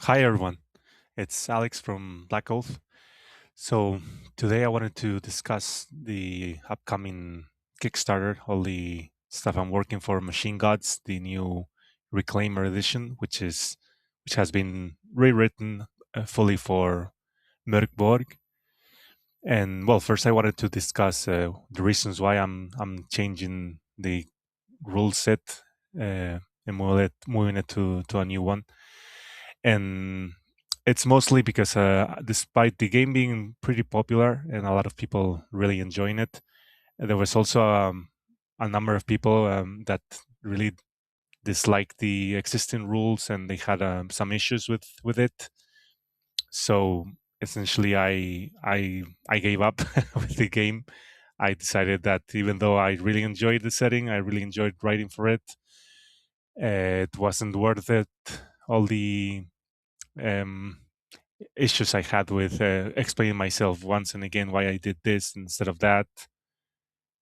Hi everyone, it's Alex from Blackoath. So today I wanted to discuss the upcoming Kickstarter, all the stuff I'm working for Machine Gods, the new Reclaimer edition, which has been rewritten fully for Mörk Borg. And well, first I wanted to discuss the reasons why I'm changing the rule set and moving it to a new one. And it's mostly because despite the game being pretty popular and a lot of people really enjoying it, there was also a number of people that really disliked the existing rules and they had some issues with it. So essentially, I gave up with the game. I decided that even though I really enjoyed the setting, I really enjoyed writing for it. It wasn't worth it. All the um, issues I had with explaining myself once and again why I did this instead of that.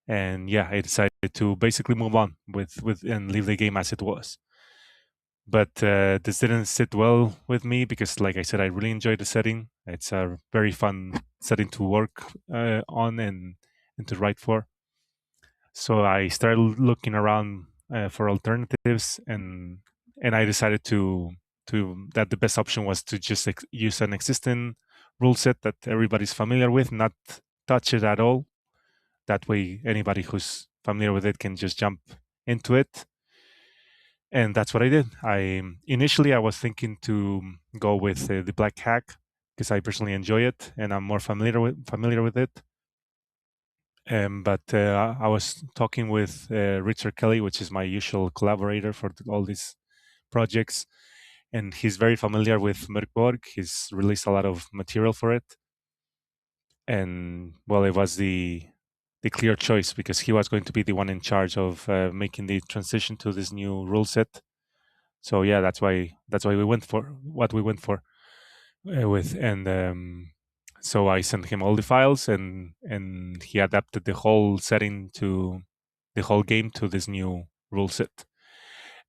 And yeah, I decided to basically move on with and leave the game as it was. But this didn't sit well with me because, like I said, I really enjoyed the setting. It's a very fun setting to work on and to write for. So I started looking around for alternatives, and I decided to that the best option was to just use an existing rule set that everybody's familiar with, not touch it at all. That way, anybody who's familiar with it can just jump into it, and that's what I did. I initially I was thinking to go with the Black Hack because I personally enjoy it and I'm more familiar with it. But I was talking with Richard Kelly, which is my usual collaborator for all these projects, and he's very familiar with Mörk Borg. He's released a lot of material for it, and well, it was the clear choice because he was going to be the one in charge of making the transition to this new rule set. So yeah, that's why we went for what we went for with, and so I sent him all the files, and he adapted the whole setting to the whole game to this new rule set.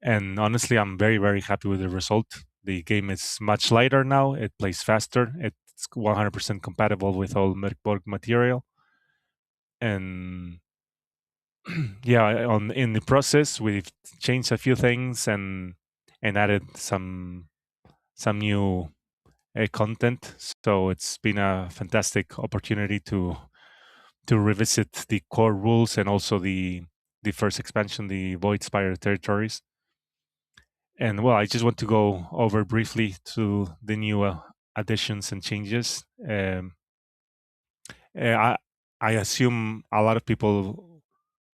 And honestly, I'm very happy with the result. The game is much lighter now. It plays faster. It's 100% compatible with all Mörk Borg material, and yeah, on in the process we've changed a few things and added some new content. So it's been a fantastic opportunity to revisit the core rules and also the first expansion, the Voidspire territories. And well, I just want to go over briefly to the new additions and changes. I I assume a lot of people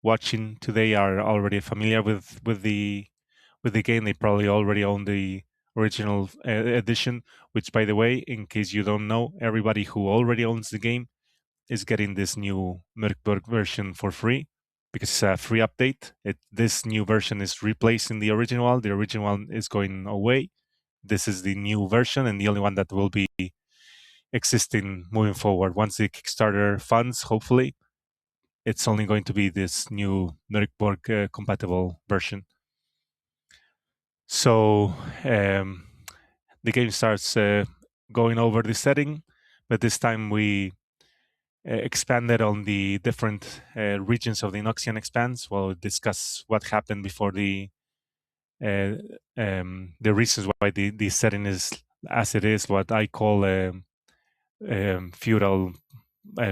watching today are already familiar with the game. They probably already own the original edition. Which, by the way, in case you don't know, everybody who already owns the game is getting this new Mörkborg version for free because it's a free update. This new version is replacing the original one. The original one is going away. This is the new version and the only one that will be existing moving forward. Once the Kickstarter funds, hopefully, it's only going to be this new Mörkborg compatible version. So the game starts going over the setting, but this time we expanded on the different regions of the Noxian Expanse. We'll discuss what happened before uh, the reasons why the setting is as it is, what I call feudal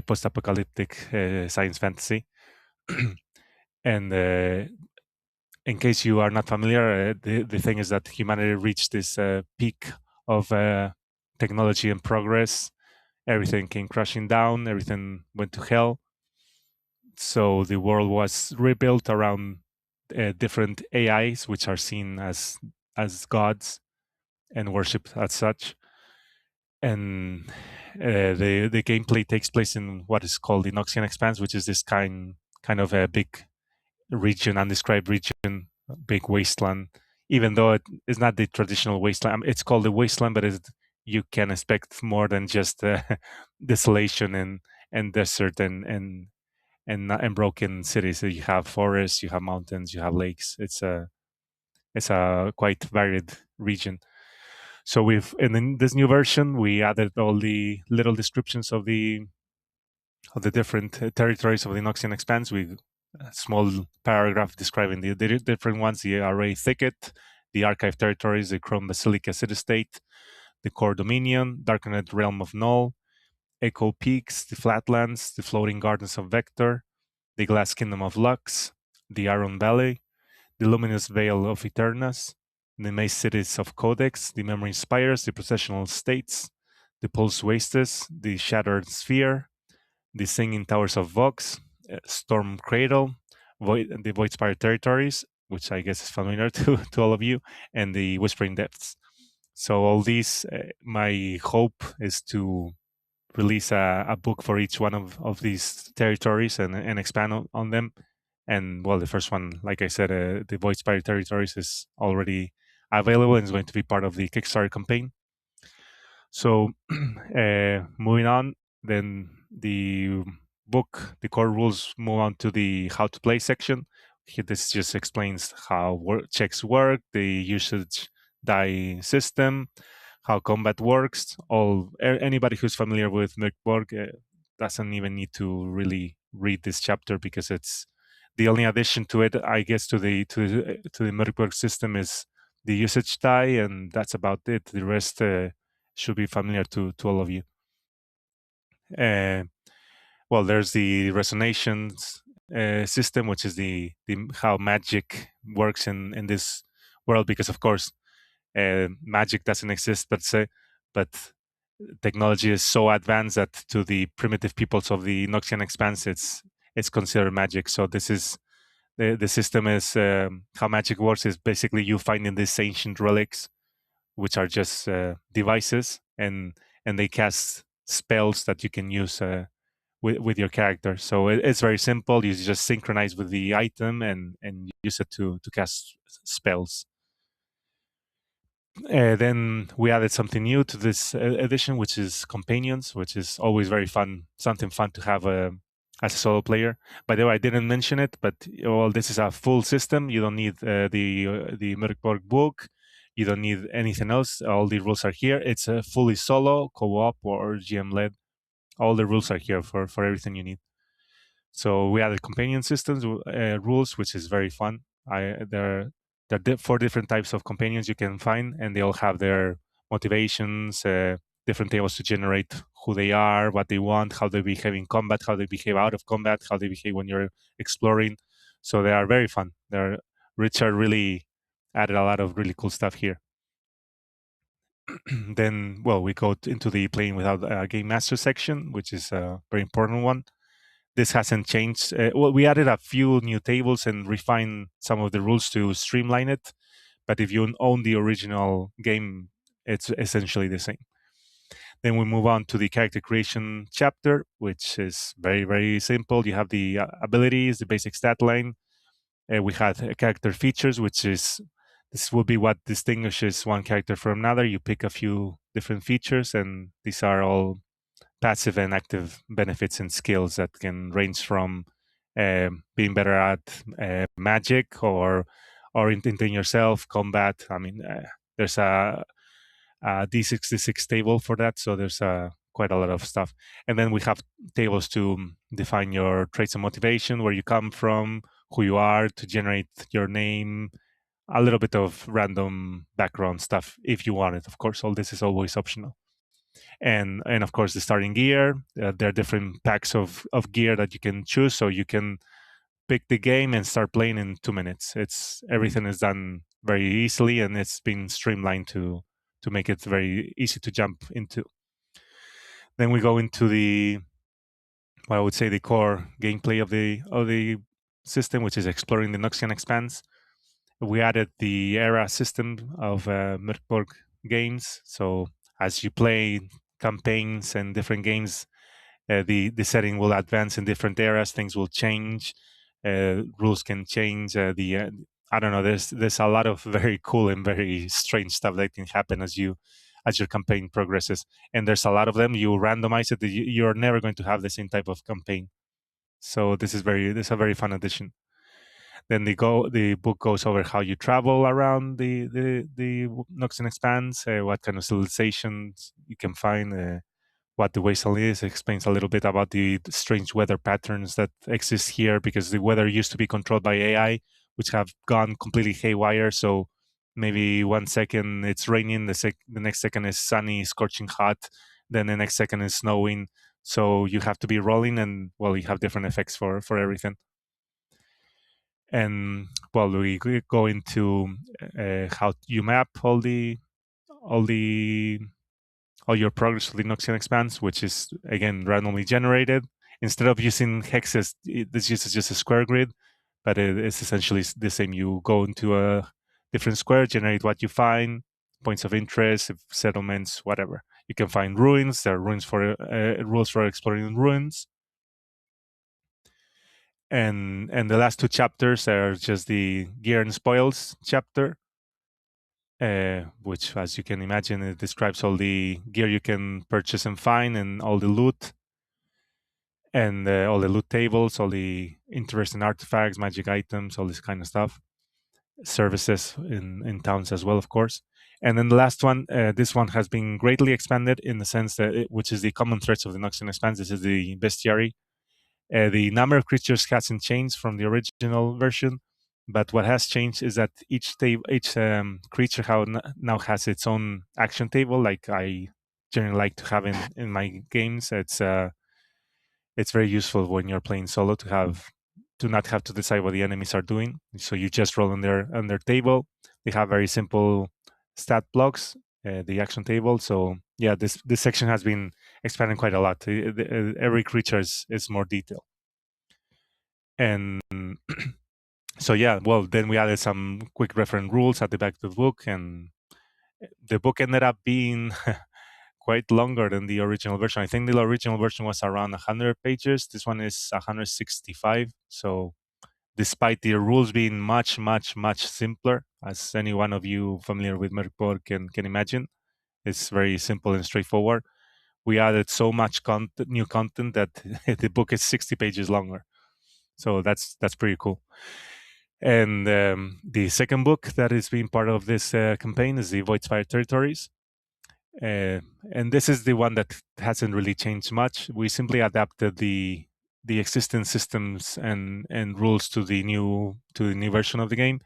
post-apocalyptic science fantasy. And in case you are not familiar, the thing is that humanity reached this peak of technology and progress. Everything came crashing down. Everything went to hell. So the world was rebuilt around different AIs, which are seen as gods and worshipped as such. And the gameplay takes place in what is called the Noxian Expanse, which is this kind of a big region, undescribed region, big wasteland. Even though it is not the traditional wasteland, I mean, it's called the wasteland, but you can expect more than just desolation and desert and broken cities. So you have forests, you have mountains, you have lakes. It's a quite varied region. So we've in this new version we added all the little descriptions of the different territories of the Noxian Expanse with a small paragraph describing the different ones: the Array Thicket, the Archive territories, the Chrome Basilica City-State, the Core Dominion, Darkened Realm of Null, Echo Peaks, the Flatlands, the Floating Gardens of Vector, the Glass Kingdom of Lux, the Iron Valley, the Luminous Veil of Eternus, the Maze Cities of Codex, the Memory Spires, the Processional States, the Pulse Wastes, the Shattered Sphere, the Singing Towers of Vox, Storm Cradle, the Voidspire territories, which I guess is familiar to all of you, and the Whispering Depths. So all these, my hope is to release a book for each one of these territories and expand on them. And well, the first one, like I said, the Voidspire territories is already available and is going to be part of the Kickstarter campaign. So moving on, then the book, the core rules move on to the how to play section. Here, this just explains how checks work, the usage die system, how combat works. Anybody who's familiar with Mörk Borg doesn't even need to really read this chapter, because it's the only addition to it, I guess, to the Mörk Borg system is the usage die, and that's about it. The rest should be familiar to all of you. Well, there's the resonations system, which is the how magic works in this world, because of course magic doesn't exist, but technology is so advanced that to the primitive peoples of the Noxian Expanse, it's considered magic. So this is the system is how magic works is basically you finding these ancient relics, which are just devices, and they cast spells that you can use with your character. So it's very simple. You just synchronize with the item and use it to cast spells. Then we added something new to this edition, which is companions, which is always very fun, something fun to have as a solo player. By the way, I didn't mention it, but well, this is a full system. You don't need the Mörk Borg book. You don't need anything else. All the rules are here. It's a fully solo, co-op, or GM led. All the rules are here for everything you need. So we added companion systems rules, which is very fun. There are 4 different types of companions you can find, and they all have their motivations, different tables to generate who they are, what they want, how they behave in combat, how they behave out of combat, how they behave when you're exploring. So they are very fun. Richard really added a lot of really cool stuff here. Then, well, we go into the playing without a game master section, which is a very important one. This hasn't changed. Well, we added a few new tables and refined some of the rules to streamline it. But if you own the original game, it's essentially the same. Then we move on to the character creation chapter, which is very, very simple. You have the abilities, the basic stat line. We had character features, which is this will be what distinguishes one character from another. You pick a few different features, and these are all passive and active benefits and skills that can range from being better at magic or orienting yourself, combat. I mean, there's a D66 table for that, so there's quite a lot of stuff. And then we have tables to define your traits and motivation, where you come from, who you are, to generate your name, a little bit of random background stuff if you want it. Of course, all this is always optional. And of course the starting gear. There are different packs of gear that you can choose, so you can pick the game and start playing in 2 minutes. Everything is done very easily, and it's been streamlined to make it very easy to jump into. Then we go into the, what I would say, the core gameplay of the system, which is exploring the Noxian Expanse. We added the era system of Mörk Borg games. So as you play campaigns and different games, the setting will advance in different eras. Things will change. Rules can change. I don't know. There's a lot of very cool and very strange stuff that can happen as your campaign progresses. And there's a lot of them. You randomize it. You're never going to have the same type of campaign. So this is a very fun addition. Then the book goes over how you travel around the Noxian Expanse, what kind of civilizations you can find, what the wasteland is. It explains a little bit about the strange weather patterns that exist here, because the weather used to be controlled by AI, which have gone completely haywire. So maybe 1 second it's raining, the next second is sunny, scorching hot, then the next second is snowing. So you have to be rolling, and well, you have different effects for everything. And well, we go into how you map all the all your progress to the Noxian Expanse, which is again randomly generated. Instead of using hexes, this uses just a square grid, but it's essentially the same. You go into a different square, generate what you find, points of interest, settlements, whatever. You can find ruins. There are ruins for rules for exploring ruins. And the last two chapters are just the gear and spoils chapter, which, as you can imagine, it describes all the gear you can purchase and find, and all the loot, and all the loot tables, all the interesting artifacts, magic items, all this kind of stuff. Services in towns as well, of course. And then the last one, this one has been greatly expanded in the sense that, which is the common threats of the Noxian Expanse. This is the bestiary. The number of creatures hasn't changed from the original version, but what has changed is that each creature now has its own action table, like I generally like to have in my games. It's very useful when you're playing solo to not have to decide what the enemies are doing. So you just roll on their table. They have very simple stat blocks, the action table. So yeah, this section has been expanding quite a lot. Every creature is more detailed. And so yeah, well, then we added some quick reference rules at the back of the book, and the book ended up being quite longer than the original version. I think the original version was around 100 pages. This one is 165. So despite the rules being much, much, much simpler, as any one of you familiar with Mörk Borg can imagine, it's very simple and straightforward. We added so much new content that the book is 60 pages longer. So that's pretty cool. And the second book that is being part of this campaign is the Voidspire Territories. And this is the one that hasn't really changed much. We simply adapted the existing systems and rules to the new version of the game.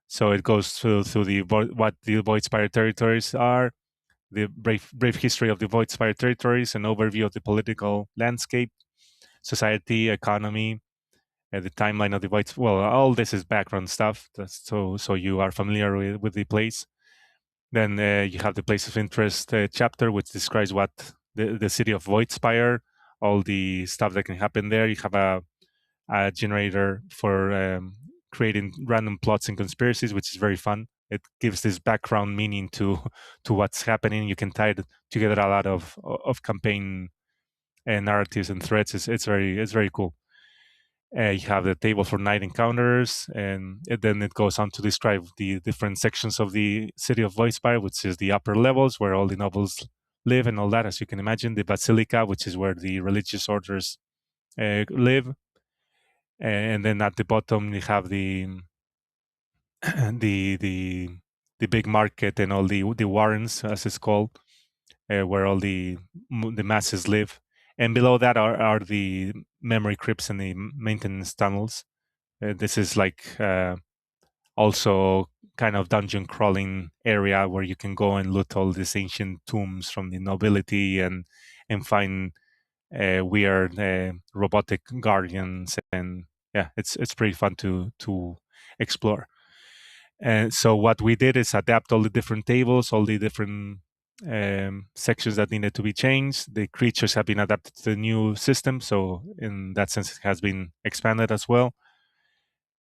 So it goes through what the Voidspire Territories are, the brief history of the Voidspire Territories, an overview of the political landscape, society, economy, the timeline of the Void. Well, all this is background stuff, so you are familiar with the place. Then you have the place of interest chapter, which describes what the city of Voidspire, all the stuff that can happen there. You have a generator for creating random plots and conspiracies, which is very fun. It gives this background meaning to what's happening. You can tie together a lot of campaign narratives and threads. It's very cool. You have the table for night encounters, and then it goes on to describe the different sections of the city of Voidspire, which is the upper levels where all the nobles live and all that, as you can imagine. The basilica, which is where the religious orders live, and then at the bottom you have the the big market and all the warrens, as it's called, where all the masses live. And below that are the memory crypts and the maintenance tunnels. This is like also kind of dungeon crawling area where you can go and loot all these ancient tombs from the nobility and find weird robotic guardians, and yeah, it's pretty fun to explore. And so what we did is adapt all the different tables, all the different sections that needed to be changed. The creatures have been adapted to the new system, so in that sense, it has been expanded as well.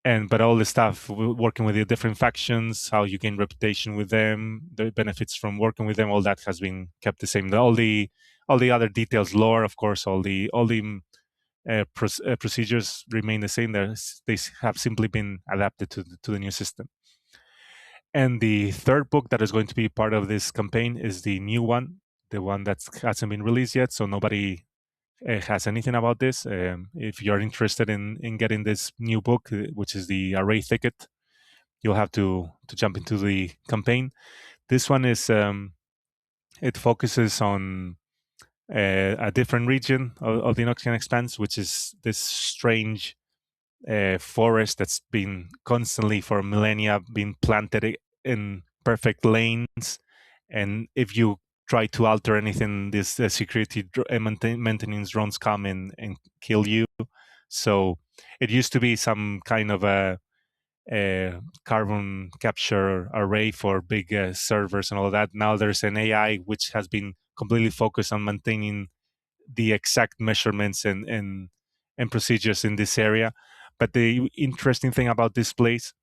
But all the stuff working with the different factions, how you gain reputation with them, the benefits from working with them, all that has been kept the same. All the other details, lore, of course, all the procedures remain the same. They have simply been adapted to the new system. And the third book that is going to be part of this campaign is the new one, the one that hasn't been released yet, so nobody has anything about this. If you're interested in getting this new book, which is the Array Thicket, you'll have to jump into the campaign. This one is it focuses on a different region of the Noxian Expanse, which is this strange forest that's been constantly for millennia been planted in perfect lanes, and if you try to alter anything, this security maintenance drones come in and kill you. So it used to be some kind of a carbon capture array for big servers and all that. Now there's an AI which has been completely focused on maintaining the exact measurements and procedures in this area. But the interesting thing about this place,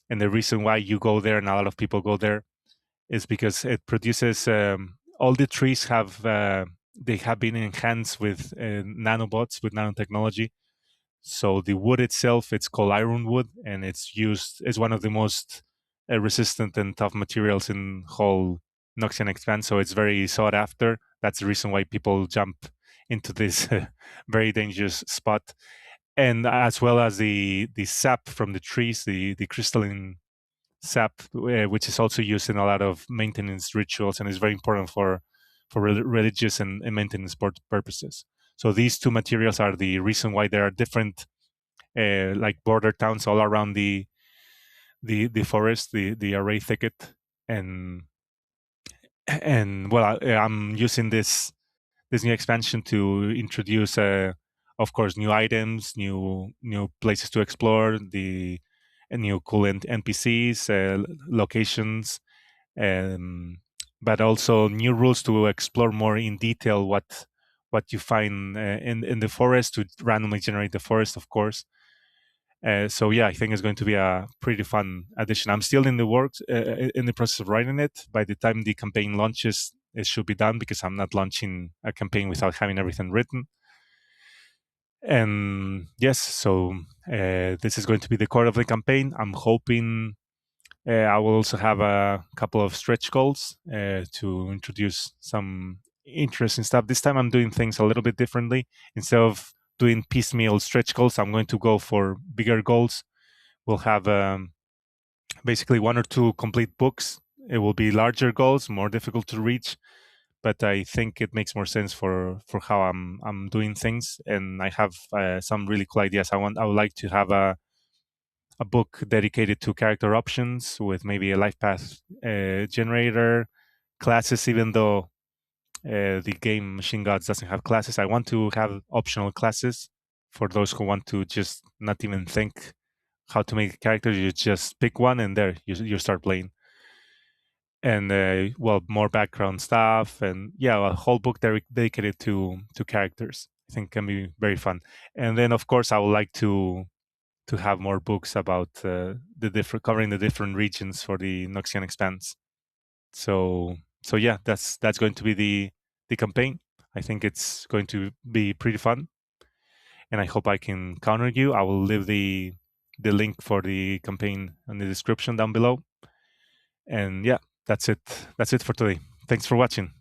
and the reason why you go there and a lot of people go there, is because it produces all the trees have they have been enhanced with nanobots, with nanotechnology. So the wood itself, it's called ironwood, and it's one of the most resistant and tough materials in whole Noxian Expanse. So it's very sought after. That's the reason why people jump into this very dangerous spot. And as well as the sap from the trees, the crystalline sap, which is also used in a lot of maintenance rituals and is very important for religious and maintenance purposes. So these two materials are the reason why there are different like border towns all around the forest, the Array Thicket, and well, I'm using this new expansion to introduce, of course, new items, new places to explore, the new cool NPCs, locations, but also new rules to explore more in detail what you find in the forest, to randomly generate the forest, of course. So yeah, I think it's going to be a pretty fun addition. I'm still in the works, in the process of writing it. By the time the campaign launches, it should be done, because I'm not launching a campaign without having everything written. And yes, so this is going to be the core of the campaign. I'm hoping I will also have a couple of stretch goals to introduce some interesting stuff. This time I'm doing things a little bit differently. Instead of doing piecemeal stretch goals, I'm going to go for bigger goals. We'll have basically one or two complete books. It will be larger goals, more difficult to reach, but I think it makes more sense for how I'm doing things. And I have some really cool ideas. I would like to have a book dedicated to character options, with maybe a life path generator, classes. Even though the game Machine Gods doesn't have classes, I want to have optional classes for those who want to just not even think how to make a character. You just pick one, and there you start playing. And well, more background stuff, and yeah, a whole book dedicated to characters. I think can be very fun. And then, of course, I would like to have more books about the different, covering the different regions for the Noxian Expanse. So yeah, that's going to be the campaign. I think it's going to be pretty fun, and I hope I can counter you. I will leave the link for the campaign in the description down below. And yeah, that's it for today. Thanks for watching.